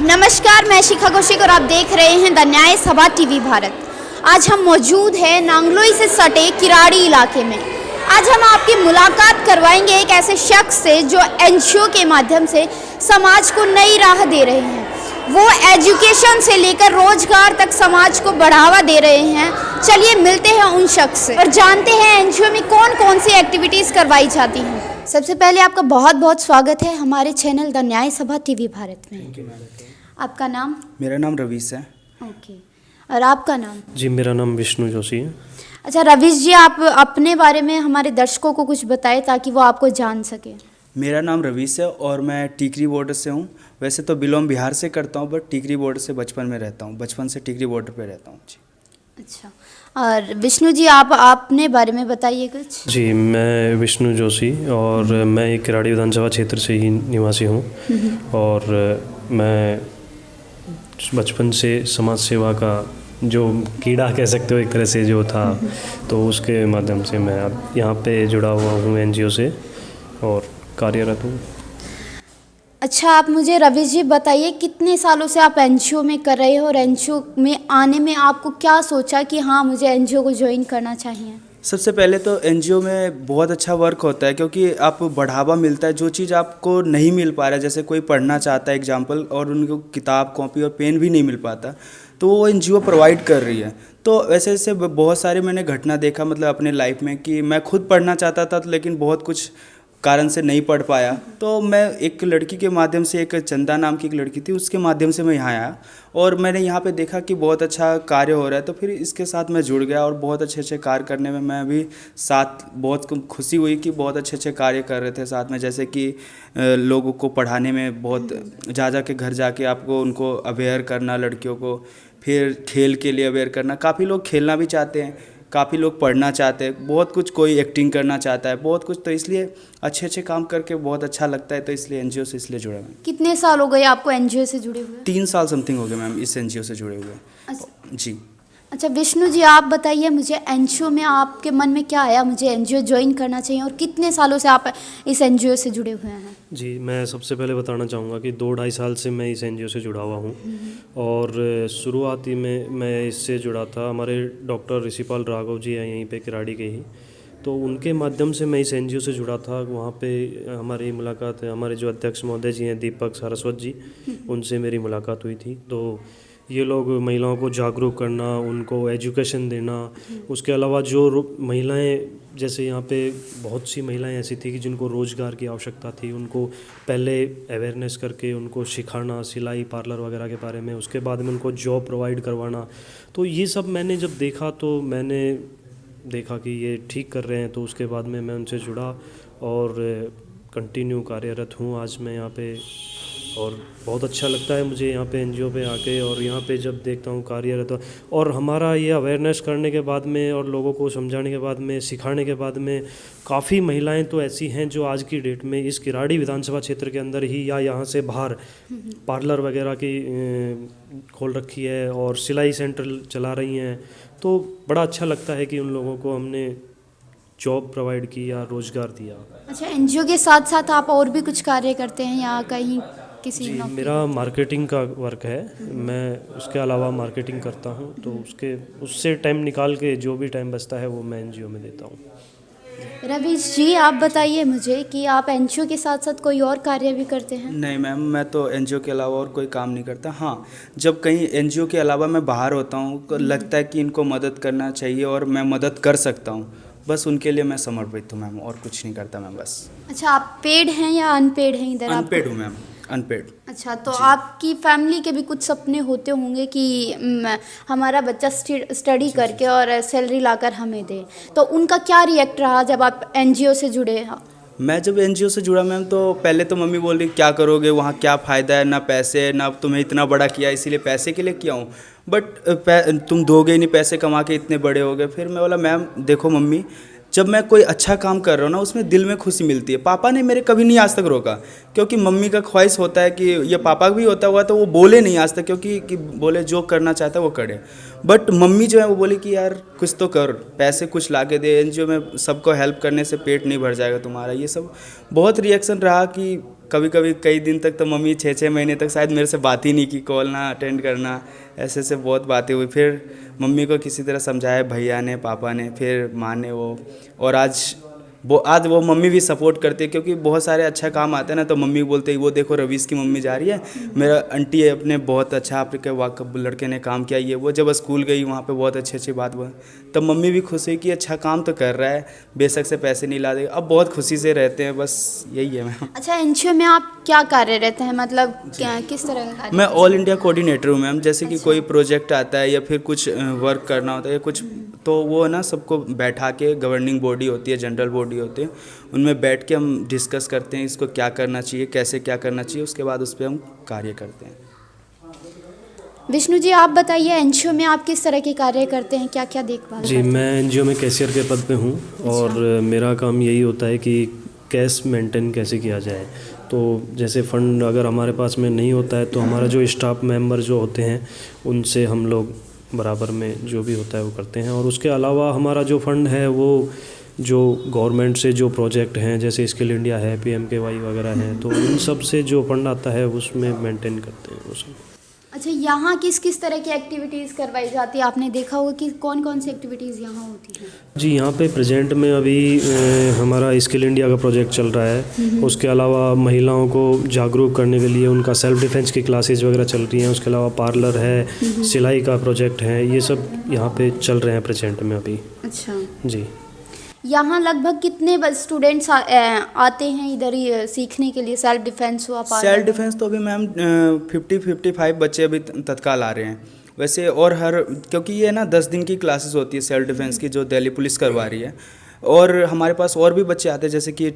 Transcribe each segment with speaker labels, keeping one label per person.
Speaker 1: नमस्कार, मैं शिखा कौशिक और आप देख रहे हैं द न्याय सभा टीवी भारत। आज हम मौजूद हैं नांगलोई से सटे किराड़ी इलाके में। आज हम आपकी मुलाकात करवाएंगे एक ऐसे शख्स से जो एनजीओ के माध्यम से समाज को नई राह दे रहे हैं। वो एजुकेशन से लेकर रोजगार तक समाज को बढ़ावा दे रहे हैं। चलिए मिलते हैं उन शख्स से और जानते हैं एनजीओ में कौन कौन सी एक्टिविटीज़ करवाई जाती हैं। सबसे पहले आपका बहुत बहुत स्वागत है हमारे चैनल द न्याय सभा टीवी भारत में। आपका नाम?
Speaker 2: मेरा नाम रवीश है।
Speaker 1: ओके, और आपका नाम?
Speaker 3: जी, मेरा नाम विष्णु जोशी है।
Speaker 1: अच्छा रवीश जी, आप अपने बारे में हमारे दर्शकों को कुछ बताएं ताकि वो आपको जान सके।
Speaker 2: मेरा नाम रवीश है और मैं टिकरी बॉर्डर से हूँ। वैसे तो बिलोंग बिहार से करता हूँ, बट टिकरी बॉर्डर से बचपन में रहता हूँ। बचपन से टिकरी बॉर्डर पे रहता हूँ जी। अच्छा,
Speaker 1: और विष्णु जी आप अपने बारे में बताइए कुछ।
Speaker 3: जी, मैं विष्णु जोशी और मैं एक किराड़ी विधानसभा क्षेत्र से ही निवासी हूँ और मैं बचपन से समाज सेवा का जो कीड़ा कह सकते हो एक तरह से जो था, तो उसके माध्यम से मैं अब यहाँ पे जुड़ा हुआ हूँ एनजीओ से और कार्यरत हूँ।
Speaker 1: अच्छा, आप मुझे रवीश जी बताइए कितने सालों से आप एनजीओ में कर रहे हो और एनजीओ में आने में आपको क्या सोचा कि हाँ मुझे एनजीओ को ज्वाइन करना चाहिए?
Speaker 2: सबसे पहले तो एनजीओ में बहुत अच्छा वर्क होता है क्योंकि आप बढ़ावा मिलता है। जो चीज़ आपको नहीं मिल पा रहा है, जैसे कोई पढ़ना चाहता है एग्जाम्पल, और उनको किताब कॉपी और पेन भी नहीं मिल पाता, तो वो एनजीओ प्रोवाइड कर रही है। तो ऐसे ऐसे बहुत सारे मैंने घटना देखा मतलब अपने लाइफ में कि मैं खुद पढ़ना चाहता था लेकिन बहुत कुछ कारण से नहीं पढ़ पाया। तो मैं एक लड़की के माध्यम से, एक चंदा नाम की एक लड़की थी, उसके माध्यम से मैं यहाँ आया और मैंने यहाँ पे देखा कि बहुत अच्छा कार्य हो रहा है, तो फिर इसके साथ मैं जुड़ गया और बहुत अच्छे अच्छे कार्य करने में मैं भी साथ बहुत खुशी हुई कि बहुत अच्छे अच्छे कार्य कर रहे थे साथ में। जैसे कि लोगों को पढ़ाने में बहुत जा के घर जाके आपको उनको अवेयर करना, लड़कियों को, फिर खेल के लिए अवेयर करना। काफ़ी लोग खेलना भी चाहते हैं, काफ़ी लोग पढ़ना चाहते हैं, बहुत कुछ, कोई एक्टिंग करना चाहता है, बहुत कुछ। तो इसलिए अच्छे अच्छे काम करके बहुत अच्छा लगता है, तो इसलिए एनजीओ से इसलिए जुड़ा मैं।
Speaker 1: कितने साल हो गए आपको एनजीओ से जुड़े हुए?
Speaker 2: 3 साल समथिंग हो गए मैम इस एनजीओ से जुड़े हुए।
Speaker 1: अच्छा।
Speaker 2: जी।
Speaker 1: अच्छा विष्णु जी, आप बताइए मुझे एनजीओ में आपके मन में क्या आया मुझे एनजीओ ज्वाइन करना चाहिए, और कितने सालों से आप इस एनजीओ से जुड़े हुए हैं?
Speaker 3: जी, मैं सबसे पहले बताना चाहूँगा कि 2-2.5 साल से मैं इस एनजीओ से जुड़ा हुआ हूँ और शुरुआती में मैं इससे जुड़ा था। हमारे डॉक्टर ऋषिपाल राघव जी हैं यहीं पे किराड़ी के ही, तो उनके माध्यम से मैं इस एनजीओ से जुड़ा था। वहाँ पे हमारी मुलाकात है, हमारे जो अध्यक्ष महोदय जी हैं दीपक सारस्वत जी, उनसे मेरी मुलाकात हुई थी। तो ये लोग महिलाओं को जागरूक करना, उनको एजुकेशन देना, उसके अलावा जो महिलाएं, जैसे यहाँ पे बहुत सी महिलाएं ऐसी थी कि जिनको रोज़गार की आवश्यकता थी, उनको पहले अवेयरनेस करके उनको सिखाना सिलाई पार्लर वगैरह के बारे में, उसके बाद में उनको जॉब प्रोवाइड करवाना। तो ये सब मैंने जब देखा तो मैंने देखा कि ये ठीक कर रहे हैं, तो उसके बाद में मैं उनसे जुड़ा और कंटिन्यू कार्यरत हूँ आज मैं यहाँ पे। और बहुत अच्छा लगता है मुझे यहाँ पे एनजीओ पे आके, और यहाँ पे जब देखता हूँ कार्यरत, और हमारा ये अवेयरनेस करने के बाद में और लोगों को समझाने के बाद में, सिखाने के बाद में, काफ़ी महिलाएं तो ऐसी हैं जो आज की डेट में इस किराड़ी विधानसभा क्षेत्र के अंदर ही या यहाँ से बाहर पार्लर वगैरह की खोल रखी है और सिलाई सेंटर चला रही हैं। तो बड़ा अच्छा लगता है कि उन लोगों को हमने जॉब प्रोवाइड की या रोज़गार दिया।
Speaker 1: अच्छा, एनजीओ के साथ साथ आप और भी कुछ कार्य करते हैं या कहीं किसी?
Speaker 3: जी, मेरा मार्केटिंग का वर्क है, मैं उसके अलावा मार्केटिंग करता हूँ, तो उससे टाइम निकाल के जो भी टाइम बचता है वो मैं एनजीओ में देता हूँ।
Speaker 1: रवीश जी, आप बताइए मुझे कि आप एनजीओ के साथ साथ कोई और कार्य भी करते हैं?
Speaker 2: नहीं मैम, मैं तो एनजीओ के अलावा और कोई काम नहीं करता। हाँ, जब कहीं एनजीओ के अलावा मैं बाहर होता हूँ तो लगता है कि इनको मदद करना चाहिए और मैं मदद कर सकता हूँ, बस उनके लिए मैं समर्पित हूँ मैम, और कुछ नहीं करता मैं बस।
Speaker 1: अच्छा, आप पेड हैं या अनपेड हैं इधर?
Speaker 2: अनपेड हूँ मैम, अनपेड।
Speaker 1: अच्छा, तो आपकी फैमिली के भी कुछ सपने होते होंगे कि हमारा बच्चा स्टडी करके और सैलरी लाकर हमें दे, तो उनका क्या रिएक्ट रहा जब आप एनजीओ से जुड़े?
Speaker 2: मैं जब एनजीओ से जुड़ा मैम, तो पहले तो मम्मी बोल रही क्या करोगे वहाँ, क्या फ़ायदा है, ना पैसे, ना तुम्हें इतना बड़ा किया इसीलिए पैसे के लिए किया हूँ, बट तुम दोगे नहीं पैसे कमा के इतने बड़े हो गए। फिर मैं बोला मैम देखो मम्मी, जब मैं कोई अच्छा काम कर रहा हूँ ना उसमें दिल में खुशी मिलती है। पापा ने मेरे कभी नहीं आज तक रोका, क्योंकि मम्मी का ख्वाहिश होता है कि ये पापा भी होता हुआ तो वो बोले नहीं आज तक, क्योंकि कि बोले जो करना चाहता है वो करे। बट मम्मी जो है वो बोली कि यार कुछ तो कर, पैसे कुछ ला के दे, एनजीओ में सबको हेल्प करने से पेट नहीं भर जाएगा तुम्हारा। ये सब बहुत रिएक्शन रहा कि कभी कभी कई दिन तक तो मम्मी 6-6 महीने तक शायद मेरे से बात ही नहीं की, कॉल ना अटेंड करना, ऐसे से बहुत बातें हुई। फिर मम्मी को किसी तरह समझाया, भैया ने, पापा ने, फिर माँ ने, और आज वो मम्मी भी सपोर्ट करती है, क्योंकि बहुत सारे अच्छा काम आते हैं ना, तो मम्मी बोलते हैं वो देखो रवीश की मम्मी जा रही है, मेरा आंटी है अपने बहुत अच्छा आपके वाकब लड़के ने काम किया। ये वो जब स्कूल गई वहाँ पे बहुत अच्छी बात हुआ, तब मम्मी भी खुश हुई कि अच्छा काम तो कर रहा है, बेशक से पैसे नहीं ला देगा। अब बहुत खुशी से रहते हैं, बस यही है मैम।
Speaker 1: अच्छा, एनजीओ में आप क्या कार्य रहते हैं, मतलब किस तरह का कार्य?
Speaker 2: मैं ऑल इंडिया कोऑर्डिनेटर हूँ मैम। जैसे कि कोई प्रोजेक्ट आता है या फिर कुछ वर्क करना होता है या कुछ, तो वो ना सबको बैठा के, गवर्निंग बॉडी होती है, जनरल बॉडी होती है, उनमें बैठ के हम डिस्कस करते हैं इसको क्या करना चाहिए, कैसे क्या करना चाहिए, उसके बाद उस पर हम कार्य करते हैं।
Speaker 1: विष्णु जी, आप बताइए एनजीओ में आप किस तरह के कार्य करते हैं, क्या क्या देखभाल
Speaker 3: जी,
Speaker 1: करते हैं?
Speaker 3: मैं एनजीओ में कैशियर के पद पे हूँ और मेरा काम यही होता है कि कैश मेंटेन कैसे किया जाए। तो जैसे फ़ंड अगर हमारे पास में नहीं होता है तो हमारा जो स्टाफ मेंबर जो होते हैं उनसे हम लोग बराबर में जो भी होता है वो करते हैं। और उसके अलावा हमारा जो फ़ंड है वो जो गवर्नमेंट से जो प्रोजेक्ट हैं, जैसे स्किल इंडिया है, PMKY वगैरह हैं, तो इन सब से जो फंड आता है उसमें मेंटेन करते हैं वो सब।
Speaker 1: अच्छा, यहाँ किस किस तरह की एक्टिविटीज़ करवाई जाती है? आपने देखा होगा कि कौन कौन सी एक्टिविटीज़ यहाँ होती हैं?
Speaker 3: जी, यहाँ पे प्रेजेंट में अभी हमारा स्किल इंडिया का प्रोजेक्ट चल रहा है। उसके अलावा महिलाओं को जागरूक करने के लिए उनका सेल्फ डिफेंस की क्लासेस वगैरह चल रही हैं। उसके अलावा पार्लर है, सिलाई का प्रोजेक्ट है, ये सब यहाँ पे चल रहे हैं प्रेजेंट में अभी।
Speaker 1: अच्छा,
Speaker 3: जी,
Speaker 1: यहाँ लगभग कितने स्टूडेंट्स आते हैं इधर ही सीखने के लिए? सेल्फ डिफेंस हुआ,
Speaker 2: सेल्फ डिफेंस तो अभी मैम 50-55 बच्चे अभी तत्काल आ रहे हैं वैसे। और क्योंकि ये ना 10 दिन की क्लासेस होती है सेल्फ डिफेंस की, जो दिल्ली पुलिस करवा रही है। और हमारे पास और भी बच्चे आते हैं, जैसे कि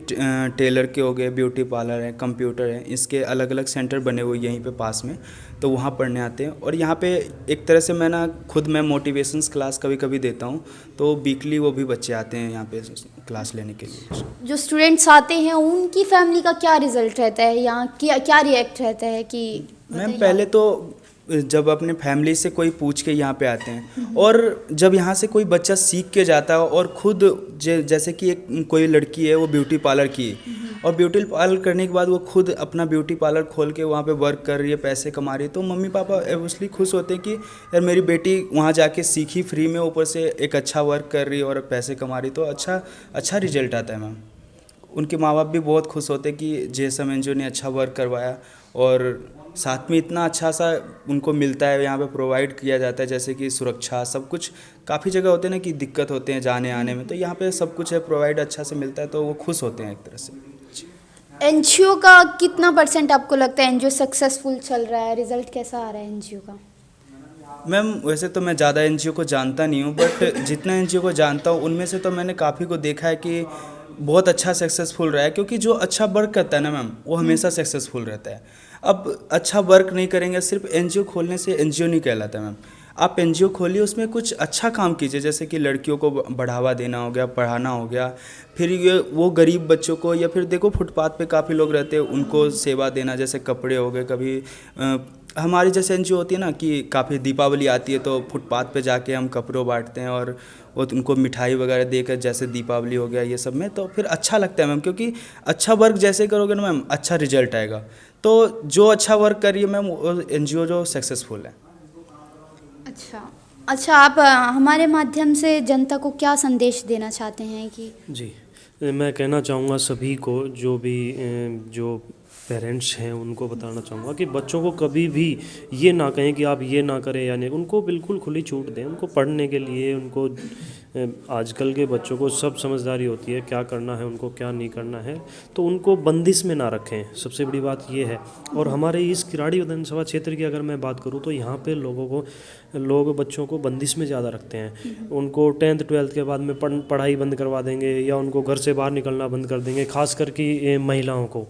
Speaker 2: टेलर के हो गए, ब्यूटी पार्लर है, कंप्यूटर है, इसके अलग अलग सेंटर बने हुए यहीं पे पास में, तो वहाँ पढ़ने आते हैं। और यहाँ पे एक तरह से मैं मोटिवेशंस क्लास कभी कभी देता हूँ, तो वीकली वो भी बच्चे आते हैं यहाँ पे क्लास लेने के लिए।
Speaker 1: जो स्टूडेंट्स आते हैं उनकी फैमिली का क्या रिजल्ट रहता है, यहाँ क्या रिएक्ट रहता है कि
Speaker 2: मैम पहले तो जब अपने फैमिली से कोई पूछ के यहाँ पे आते हैं, और जब यहाँ से कोई बच्चा सीख के जाता है और खुद जैसे कि कोई लड़की है वो ब्यूटी पार्लर की, और ब्यूटी पार्लर करने के बाद वो खुद अपना ब्यूटी पार्लर खोल के वहाँ पे वर्क कर रही है, पैसे कमा रही है, तो मम्मी पापा ऑब्वियसली खुश होते हैं कि यार मेरी बेटी वहाँ जाके सीखी फ्री में, ऊपर से एक अच्छा वर्क कर रही है और पैसे कमा रही, तो अच्छा रिजल्ट आता है मैम। उनके माँ बाप भी बहुत खुश होते हैं कि JSM NGO ने अच्छा वर्क करवाया, और साथ में इतना अच्छा सा उनको मिलता है, यहाँ पे प्रोवाइड किया जाता है, जैसे कि सुरक्षा, सब कुछ। काफ़ी जगह होते हैं ना कि दिक्कत होते हैं जाने आने में, तो यहाँ पे सब कुछ है, प्रोवाइड अच्छा से मिलता है, तो वो खुश होते हैं एक तरह से।
Speaker 1: एनजीओ का कितना % आपको लगता है एनजीओ सक्सेसफुल चल रहा है, रिजल्ट कैसा आ रहा है एनजीओ का?
Speaker 2: मैम वैसे तो मैं ज़्यादा NGO को जानता नहीं हूँ, बट जितना NGO को जानता हूँ उनमें से तो मैंने काफ़ी को देखा है कि बहुत अच्छा सक्सेसफुल रहा है, क्योंकि जो अच्छा वर्क करता है ना मैम, वो हमेशा सक्सेसफुल रहता है। अब अच्छा वर्क नहीं करेंगे, सिर्फ NGO खोलने से NGO नहीं कहलाता मैम। आप NGO खोलिए, उसमें कुछ अच्छा काम कीजिए, जैसे कि लड़कियों को बढ़ावा देना हो गया, पढ़ाना हो गया, फिर ये वो गरीब बच्चों को, या फिर देखो फुटपाथ पे काफ़ी लोग रहते हैं, उनको सेवा देना, जैसे कपड़े हो गए। कभी हमारी जैसे NGO होती है ना कि काफ़ी दीपावली आती है तो फुटपाथ पे जाके हम कपड़ों बांटते हैं, और वो उनको मिठाई वगैरह देकर, जैसे दीपावली हो गया ये सब में, तो फिर अच्छा लगता है मैम, क्योंकि अच्छा वर्क जैसे करोगे ना मैम, अच्छा रिजल्ट आएगा। तो जो अच्छा वर्क करिए मैम, वो NGO जो सक्सेसफुल है।
Speaker 1: अच्छा, आप हमारे माध्यम से जनता को क्या संदेश देना चाहते हैं कि?
Speaker 3: जी, मैं कहना चाहूँगा सभी को, जो भी जो पेरेंट्स हैं उनको बताना चाहूँगा कि बच्चों को कभी भी ये ना कहें कि आप ये ना करें या नहीं, उनको बिल्कुल खुली छूट दें। उनको पढ़ने के लिए, उनको आजकल के बच्चों को सब समझदारी होती है, क्या करना है उनको, क्या नहीं करना है, तो उनको बंदिश में ना रखें, सबसे बड़ी बात ये है। और हमारे इस किराड़ी विधानसभा क्षेत्र की अगर मैं बात करूँ तो यहाँ पे लोग बच्चों को बंदिश में ज़्यादा रखते हैं। उनको 10th 12th के बाद में पढ़ाई बंद करवा देंगे, या उनको घर से बाहर निकलना बंद कर देंगे, खास करके महिलाओं को।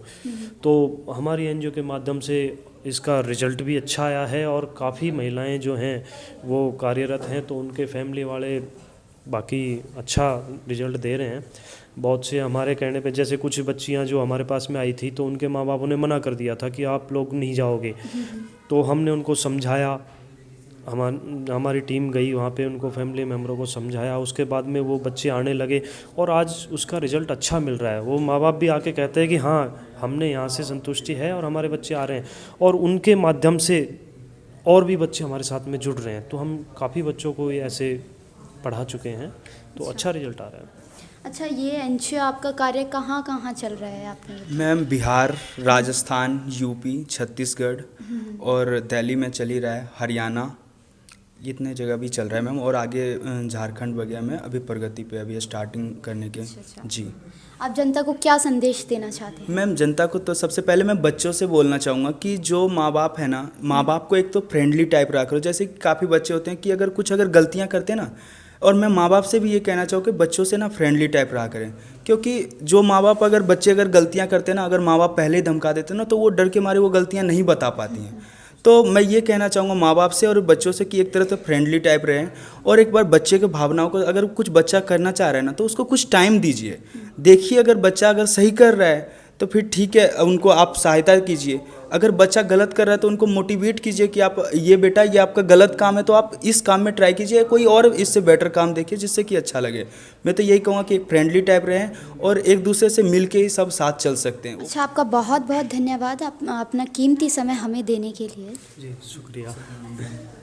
Speaker 3: तो हमारी NGO के माध्यम से इसका रिजल्ट भी अच्छा आया है, और काफ़ी महिलाएं जो हैं वो कार्यरत हैं, तो उनके फैमिली वाले बाकी अच्छा रिजल्ट दे रहे हैं। बहुत से हमारे कहने पे, जैसे कुछ बच्चियां जो हमारे पास में आई थी, तो उनके माँ बापों ने मना कर दिया था कि आप लोग नहीं जाओगे, तो हमने उनको समझाया, हमारी टीम गई वहाँ पे, उनको फैमिली मेम्बरों को समझाया, उसके बाद में वो बच्चे आने लगे और आज उसका रिज़ल्ट अच्छा मिल रहा है। वो माँ बाप भी आके कहते हैं कि हाँ, हमने यहाँ से संतुष्टि है और हमारे बच्चे आ रहे हैं, और उनके माध्यम से और भी बच्चे हमारे साथ में जुड़ रहे हैं। तो हम काफ़ी बच्चों को ऐसे पढ़ा चुके हैं, तो अच्छा रिजल्ट आ रहा है।
Speaker 1: अच्छा, ये एनजीओ आपका कार्य कहाँ कहाँ चल रहा है आपने?
Speaker 2: मैम बिहार, राजस्थान, यूपी, छत्तीसगढ़ और दिल्ली में चल ही रहा है, हरियाणा, इतने जगह भी चल रहा है मैम। और आगे झारखंड वगैरह में अभी प्रगति पे अभी स्टार्टिंग करने के।
Speaker 1: अच्छा।
Speaker 2: जी
Speaker 1: आप जनता को क्या संदेश देना चाहते हैं?
Speaker 2: मैम, जनता को तो सबसे पहले मैं बच्चों से बोलना चाहूँगा कि जो माँ बाप है ना, माँ बाप को एक तो फ्रेंडली टाइप रखा करो। जैसे कि काफ़ी बच्चे होते हैं कि अगर गलतियाँ करते हैं ना, और मैं माँ बाप से भी ये कहना चाहूँ कि बच्चों से ना फ्रेंडली टाइप रहा करें। क्योंकि जो माँ बाप बच्चे गलतियाँ करते हैं ना, अगर माँ बाप पहले ही धमका देते हैं ना, तो वो डर के मारे वो गलतियाँ नहीं बता पाती हैं। तो मैं ये कहना चाहूँगा माँ बाप से और बच्चों से कि एक तरह से फ्रेंडली टाइप रहें, और एक बार बच्चे के भावनाओं को, अगर कुछ बच्चा करना चाह रहा है ना, तो उसको कुछ टाइम दीजिए। देखिए, अगर बच्चा सही कर रहा है तो फिर ठीक है, उनको आप सहायता कीजिए। अगर बच्चा गलत कर रहा है तो उनको मोटिवेट कीजिए कि आप ये बेटा, ये आपका गलत काम है, तो आप इस काम में ट्राई कीजिए, कोई और इससे बेटर काम देखिए जिससे कि अच्छा लगे। मैं तो यही कहूँगा कि फ्रेंडली टाइप रहें और एक दूसरे से मिल के ही सब साथ चल सकते हैं।
Speaker 1: अच्छा, आपका बहुत बहुत धन्यवाद अपना कीमती समय हमें देने के लिए।
Speaker 3: जी शुक्रिया,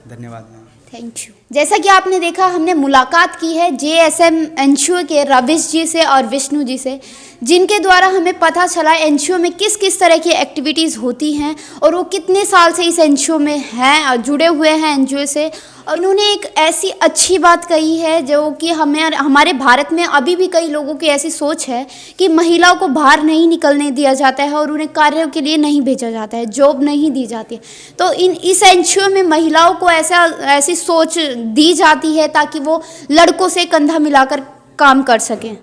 Speaker 2: धन्यवाद मैम।
Speaker 1: Thank you. जैसा कि आपने देखा, हमने मुलाकात की है JSM एनजीओ के रविश जी से और विष्णु जी से, जिनके द्वारा हमें पता चला एनजीओ में किस किस तरह की एक्टिविटीज़ होती हैं और वो कितने साल से इस एनजीओ में हैं और जुड़े हुए हैं एनजीओ से। और उन्होंने एक ऐसी अच्छी बात कही है जो कि हमारे भारत में अभी भी कई लोगों की ऐसी सोच है कि महिलाओं को बाहर नहीं निकलने दिया जाता है और उन्हें कार्यों के लिए नहीं भेजा जाता है, जॉब नहीं दी जाती है। तो इस एनजीओ में महिलाओं को ऐसी सोच दी जाती है ताकि वो लड़कों से कंधा मिलाकर काम कर सकें।